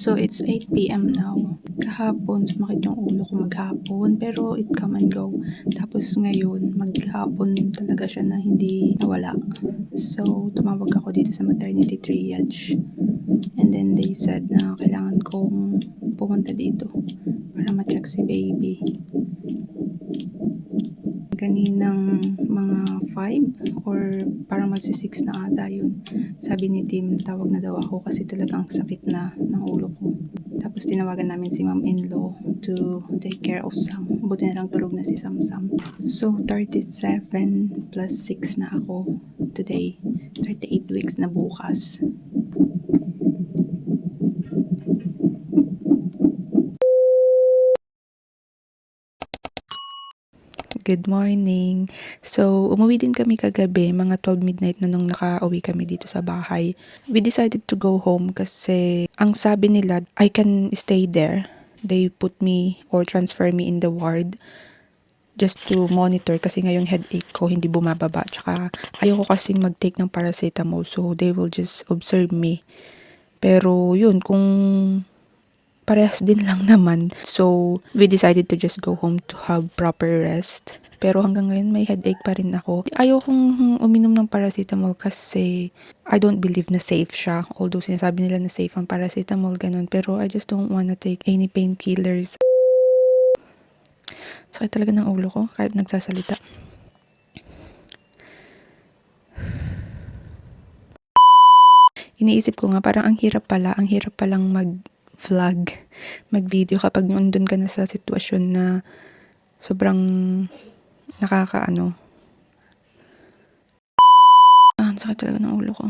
So, it's 8 p.m. now. Kahapon, sumakit yung ulo ko maghapon, pero it come and go. Tapos ngayon, maghapon talaga siya na hindi nawala. So, tumawag ako dito sa maternity triage. And then they said na kailangan kong pumunta dito para ma-check si baby. Kaninang mga 5 or parang magsi-6 na ata yun. Sabi ni Tim, tawag na daw ako kasi talagang sakit na ng ulo ko. Tapos tinawagan namin si mom-in-law to take care of Sam. Buti na lang tulog na si Sam-Sam. So, 37 plus 6 na ako today. 38 weeks na bukas. Good morning. So, umuwi din kami kagabi, mga 12 midnight na nung nakauwi kami dito sa bahay. We decided to go home kasi ang sabi nila, I can stay there. They put me or transfer me in the ward just to monitor kasi ngayong headache ko hindi bumababa. Tsaka ayoko kasing mag-take ng paracetamol so they will just observe me. Pero yun, kung parehas din lang naman. So, we decided to just go home to have proper rest. Pero hanggang ngayon may headache pa rin ako. Ayokong uminom ng paracetamol kasi I don't believe na safe siya. Although sinasabi nila na safe ang paracetamol, ganun. Pero I just don't wanna take any painkillers. Sakit talaga ng ulo ko kahit nagsasalita. Iniisip ko nga parang ang hirap palang mag-vlog, mag-video kapag nandun ka na sa sitwasyon na sobrang nakakaano. Ang sakit talaga ng ulo ko.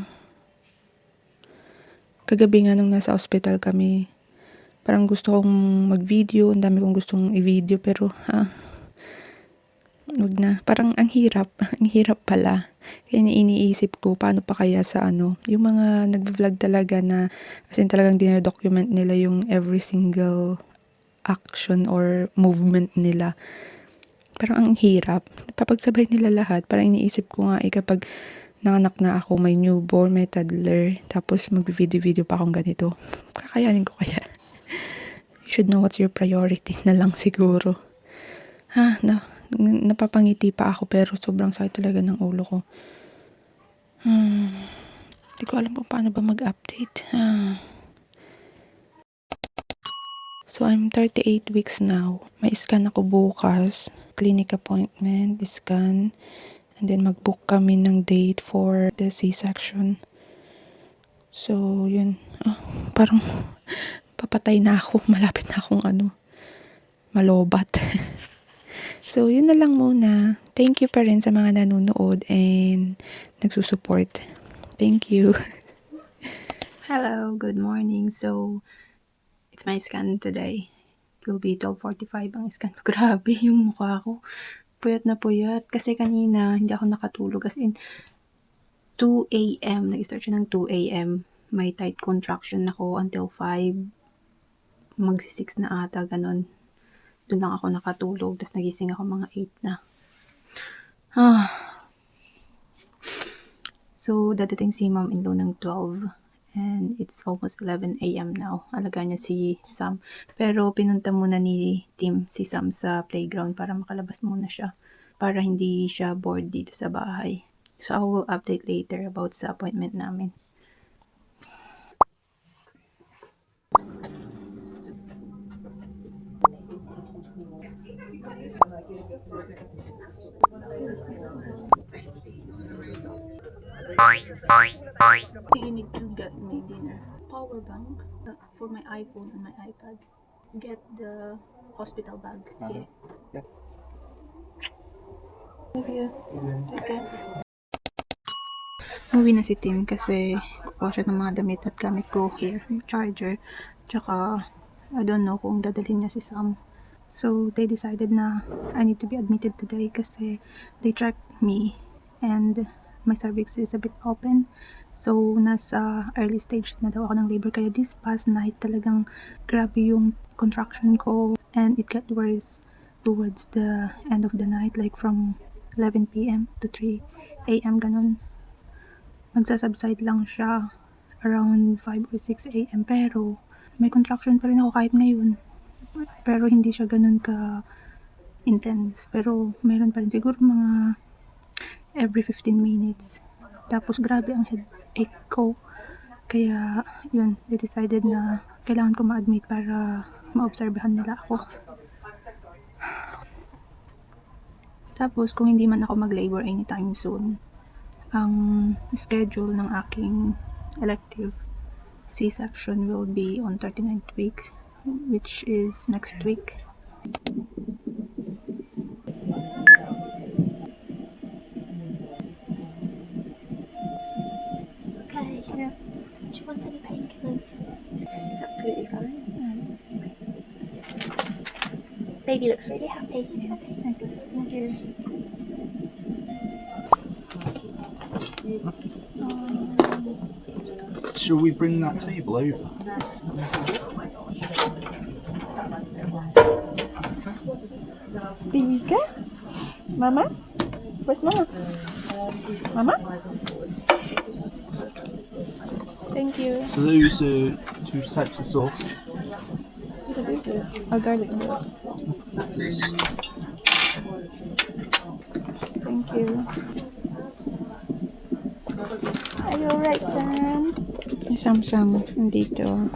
Kagabi nga nung nasa hospital kami, parang gusto kong mag-video, ang dami kong gustong i-video pero wag na. Parang ang hirap pala. Kaya iniisip ko paano pa kaya sa yung mga nag-vlog talaga na as in talagang dina-document nila yung every single action or movement nila. Parang ang hirap. Papagsabay nila lahat, parang iniisip ko nga kapag nanganak na ako, may newborn, may toddler, tapos mag-video-video pa akong ganito. Kakayanin ko kaya? You should know what's your priority na lang siguro. Napapangiti pa ako pero sobrang sakit talaga ng ulo ko. Hindi ko alam kung paano ba mag-update. So, I'm 38 weeks now. May scan ako bukas. Clinic appointment, scan. And then, mag-book kami ng date for the C-section. So, yun. Parang papatay na ako. Malapit na akong malobat. So, yun na lang muna. Thank you pa rin sa mga nanonood and nagsusupport. Thank you. Hello, good morning. So, it's my scan today. It will be 12:45 ang scan. Grabe yung mukha ko. Puyat na puyat. Kasi kanina, hindi ako nakatulog. As in, 2 a.m. Nag-start siya ng 2 a.m. May tight contraction ako until 5. Magsi-6 na ata, ganun. Doon lang ako nakatulog. Tapos nagising ako mga 8 na. So, dadating si mom-in-law ng 12. And it's almost 11 a.m. now. Alaga niya si Sam. Pero pinunta muna ni Tim si Sam sa playground para makalabas muna siya. Para hindi siya bored dito sa bahay. So, I will update later about sa appointment namin. You need to get me dinner. Power bank for my iPhone and my iPad. Get the hospital bag. Yeah. Yep. Love you. Okay. Umuwi na si Tim kasi kukuha siya ng mga damit at gamit ko here. Charger. Tsaka, I don't know kung dadalhin niya si Sam. So, they decided na I need to be admitted today kasi they checked me and my cervix is a bit open. So, nasa early stage na daw ako ng labor. Kaya this past night talagang grabe yung contraction ko and it got worse towards the end of the night, like from 11 p.m. to 3 a.m. ganun. Magsasubside lang siya around 5 or 6 a.m. Pero may contraction pa rin ako kahit ngayon. Pero hindi siya ganun ka intense. Pero meron pa rin siguro mga every 15 minutes. Tapos grabe ang headache ko. Kaya yun, they decided na kailangan ko ma-admit para maobserbahan nila ako. Tapos kung hindi man ako mag-labor anytime soon, ang schedule ng aking elective C-section will be on 39th week, which is next week. Okay. Yeah. Do you want any painkillers? Absolutely fine. Baby looks really happy. He's happy. Thank you. Shall we bring that table over? Pika? Mama? Where's Mama? Mama? Thank you. So those are two types of sauce. A garlic sauce. Thank you. Are you alright, son? May Samsam nandito.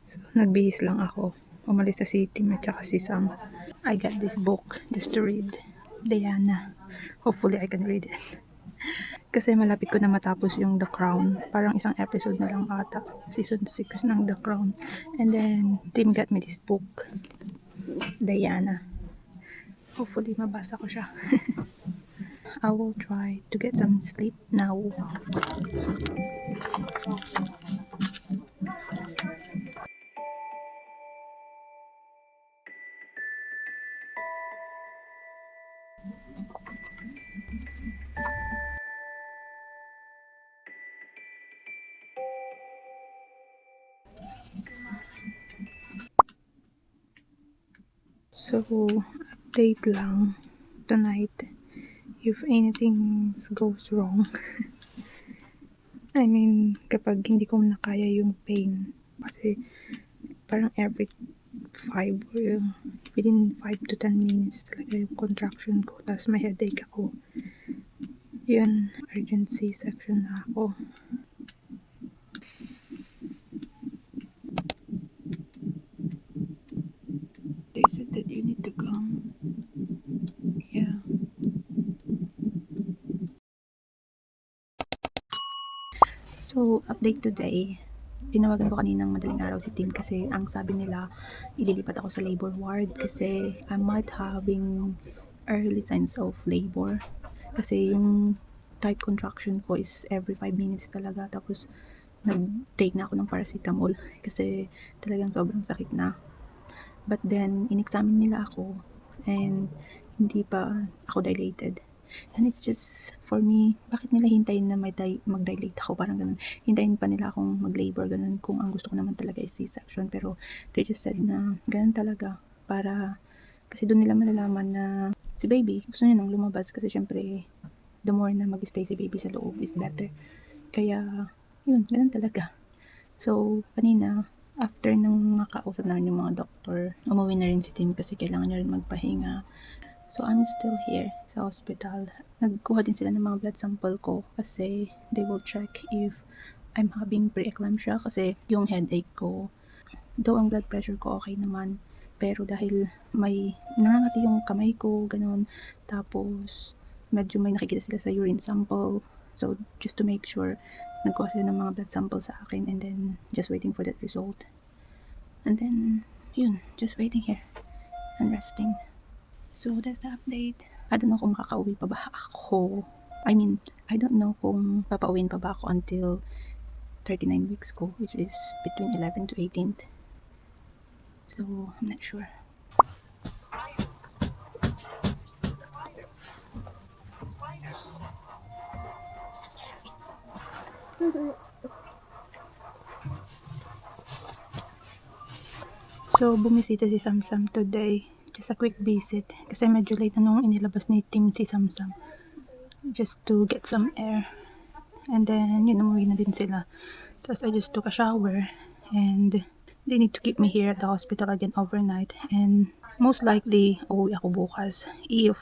So, nagbihis lang ako. Umalis sa city at saka si Sam. I got this book just to read. Diana. Hopefully I can read it. Kasi malapit ko na matapos yung The Crown. Parang isang episode na lang ata. Season 6 ng The Crown. And then, Tim got me this book. Diana. Hopefully mabasa ko siya. I will try to get some sleep now. So, update lang tonight if anything goes wrong. I mean, kapag hindi ko na kaya yung pain, kasi parang every 5 or within 5 to 10 minutes talaga yung contraction ko, tapos may headache ako. Yun, urgent C-section na ako. They said that you need to come. Yeah. So, update today. Tinawagan ko kaninang madaling araw si Tim kasi ang sabi nila, ililipat ako sa labor ward kasi I might having early signs of labor. Kasi yung tight contraction ko is every 5 minutes talaga. Tapos, nag-take na ako ng paracetamol kasi talagang sobrang sakit na. But then, in-examine nila ako and hindi pa ako dilated. And it's just, for me, bakit nila hintayin na mag-dilate ako? Parang ganun. Hintayin pa nila akong mag-labor, ganun. Kung ang gusto ko naman talaga is C-section. Pero they just said na ganun talaga. Para, kasi doon nila malalaman na si baby, gusto niya nang lumabas. Kasi syempre, the more na mag-stay si baby sa loob is better. Kaya, yun, ganun talaga. So, kanina, after nang makausap namin yung mga doktor, umuwi na rin si Tim kasi kailangan niya rin magpahinga. So, I'm still here sa hospital. Nagkuha din sila ng mga blood sample ko kasi they will check if I'm having preeclampsia kasi yung headache ko, though ang blood pressure ko okay naman, pero dahil may nangangati yung kamay ko, ganun, tapos medyo may nakikita sila sa urine sample. So, just to make sure, nagkuha sila ng mga blood sample sa akin and then just waiting for that result. And then, yun, just waiting here and resting. So, that's the update. I don't know kung makakauwi pa ba ako. I mean, I don't know kung papauwiin pa ba ako until 39 weeks ko, which is between 11 to 18th. So, I'm not sure. So, bumisita si Samsam today. Just a quick visit. Kasi medyo late na nung inilabas ni Tim si Samsam. Just to get some air. And then, yun, umuwi na din sila. Tapos I just took a shower and they need to keep me here at the hospital again overnight. And most likely, uuwi ako bukas if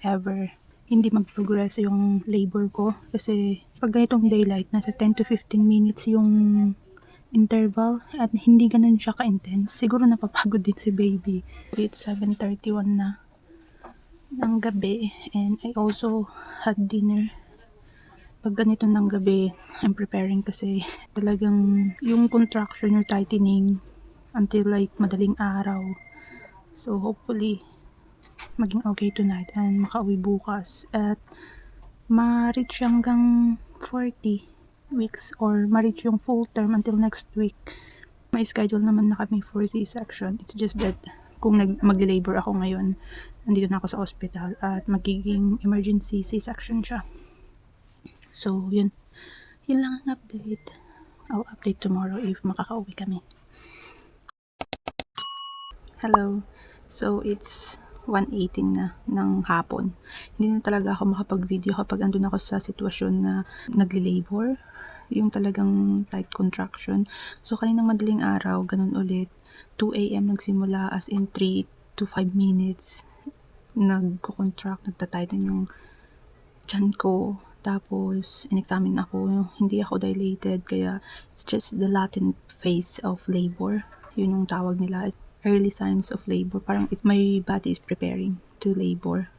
ever hindi mag-progress yung labor ko. Kasi pag ganitong daylight, nasa 10 to 15 minutes yung interval at hindi ganun siya ka-intense. Siguro napapagod din si baby. It's 7:31 na ng gabi and I also had dinner. Pag ganito ng gabi, I'm preparing kasi talagang yung contraction or tightening until like madaling araw. So hopefully, maging okay tonight and makauwi bukas at ma-reach hanggang 40 weeks or ma-reach yung full term until next week. May schedule naman na kami for C-section. It's just that kung mag-labor ako ngayon, nandito na ako sa hospital at magiging emergency C-section siya. So, yun. Yun lang ang update. I'll update tomorrow if makakauwi kami. Hello. So, it's 1:18 na ng hapon. Hindi na talaga ako makapag-video kapag andun ako sa sitwasyon na nagle-labor. Yung talagang tight contraction. So, kaninang madaling araw, ganun ulit. 2 a.m. nagsimula as in 3 to 5 minutes. Nagko-contract, nagtatighten yung tiyan ko. Tapos, in-examine ako. Hindi ako dilated. Kaya, it's just the latent phase of labor. Yun yung tawag nila. Early signs of labor. Parang my body is preparing to labor.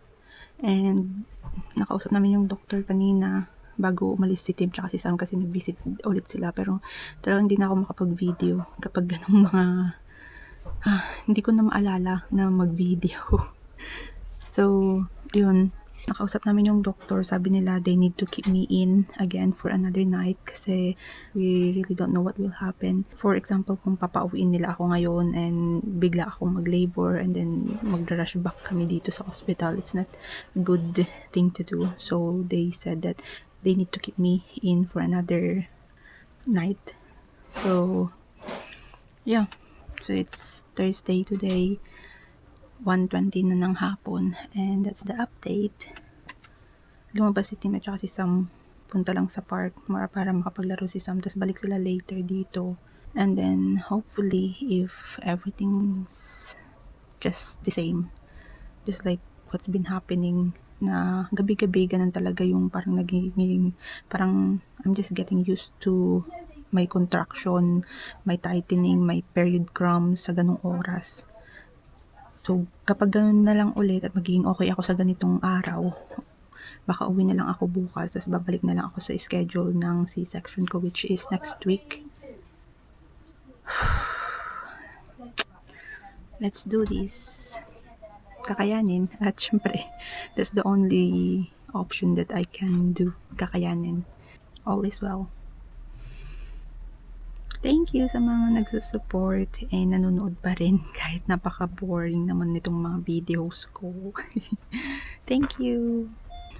And nakausap namin yung doctor kanina bago umalis si Tim tsaka si Sam kasi nag-visit ulit sila. Pero talagang hindi na ako makapag-video kapag ganung mga hindi ko na maalala na mag-video. So, yun. Nakausap namin yung doctor. Sabi nila they need to keep me in again for another night kasi we really don't know what will happen. For example, kung papauwiin nila ako ngayon and bigla akong mag-labor and then mag-rush back kami dito sa hospital, it's not a good thing to do. So, they said that they need to keep me in for another night. So, yeah. So, it's Thursday today. 1:20 na ng hapon and that's the update. Lumabas si Tim at saka si Sam, punta lang sa park para makapaglaro si Sam, tapos balik sila later dito. And then hopefully if everything's just the same, just like what's been happening, na gabi-gabi ganun talaga yung parang nagiging, parang I'm just getting used to may contraction, may tightening, may period cramps sa ganung oras. So, kapag ganun na lang ulit at magiging okay ako sa ganitong araw, baka uwi na lang ako bukas, tapos babalik na lang ako sa schedule ng C-section ko, which is next week. Let's do this. Kakayanin. At syempre, that's the only option that I can do. Kakayanin. All is well. Thank you sa mga nagsusupport and nanonood pa rin kahit napaka-boring naman nitong mga videos ko. Thank you.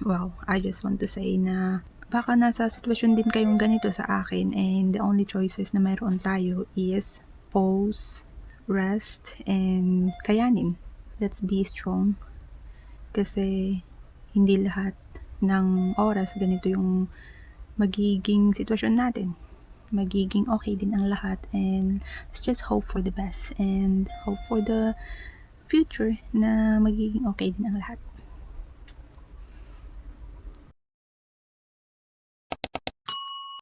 Well, I just want to say na baka nasa sitwasyon din kayong ganito sa akin and the only choices na mayroon tayo is pause, rest, and kayanin. Let's be strong. Kasi hindi lahat ng oras ganito yung magiging sitwasyon natin. Magiging okay din ang lahat and let's just hope for the best and hope for the future na magiging okay din ang lahat.